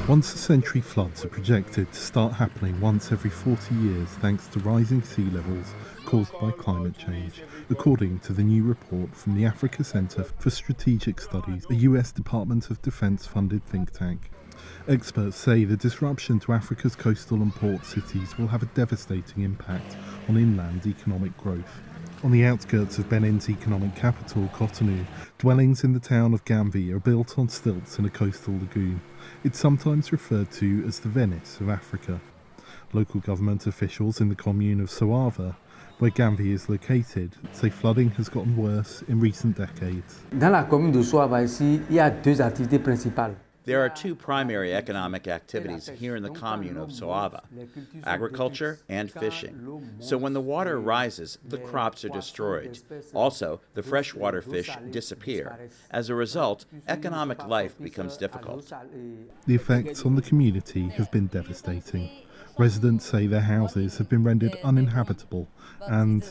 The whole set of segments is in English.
Once-a-century floods are projected to start happening once every 40 years thanks to rising sea levels caused by climate change, according to the new report from the Africa Centre for Strategic Studies, a US Department of Defense-funded think tank. Experts say the disruption to Africa's coastal and port cities will have a devastating impact on inland economic growth. On the outskirts of Benin's economic capital, Cotonou, dwellings in the town of Ganvie are built on stilts in a coastal lagoon. It's sometimes referred to as the Venice of Africa. Local government officials in the commune of Soava, where Ganvie is located, say flooding has gotten worse in recent decades. Dans la commune de Soava ici, il y a deux activités principales. There are two primary economic activities here in the commune of Soava, agriculture and fishing. So when the water rises, the crops are destroyed. Also, the freshwater fish disappear. As a result, economic life becomes difficult. The effects on the community have been devastating. Residents say their houses have been rendered uninhabitable and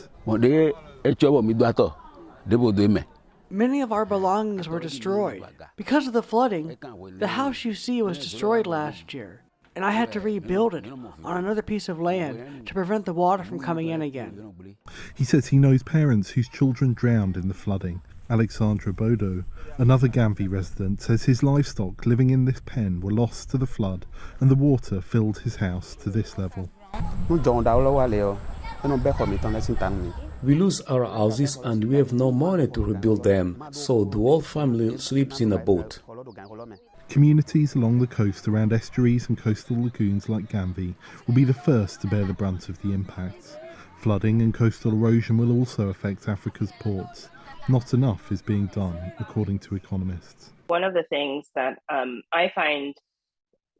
many of our belongings were destroyed. Because of the flooding, the house you see was destroyed last year, and I had to rebuild it on another piece of land to prevent the water from coming in again. He says he knows parents whose children drowned in the flooding. Alexandra Bodo, another Ganvie resident, says his livestock living in this pen were lost to the flood and the water filled his house to this level. We lose our houses and we have no money to rebuild them, so the whole family sleeps in a boat. Communities along the coast around estuaries and coastal lagoons like Ganvie will be the first to bear the brunt of the impacts. Flooding and coastal erosion will also affect Africa's ports. Not enough is being done, according to economists. One of the things that I find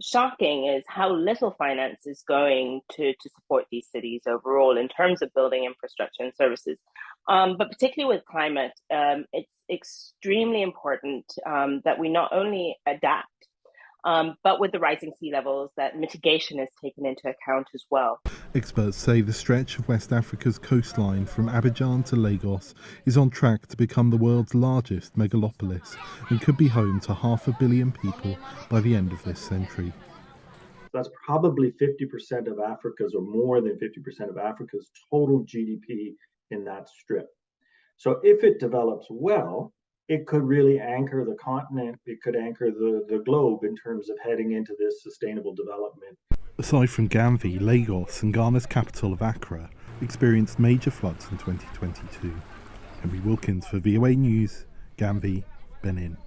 shocking is how little finance is going to support these cities overall in terms of building infrastructure and services. But particularly with climate, it's extremely important that we not only adapt, but with the rising sea levels, that mitigation is taken into account as well. Experts say the stretch of West Africa's coastline from Abidjan to Lagos is on track to become the world's largest megalopolis and could be home to 500 million people by the end of this century. That's probably 50% of Africa's, or more than 50% of Africa's total GDP in that strip. So if it develops well, it could really anchor the continent, it could anchor the globe in terms of heading into this sustainable development. Aside from Ganvie, Lagos and Ghana's capital of Accra experienced major floods in 2022. Wilkins for VOA News, Ganvie, Benin.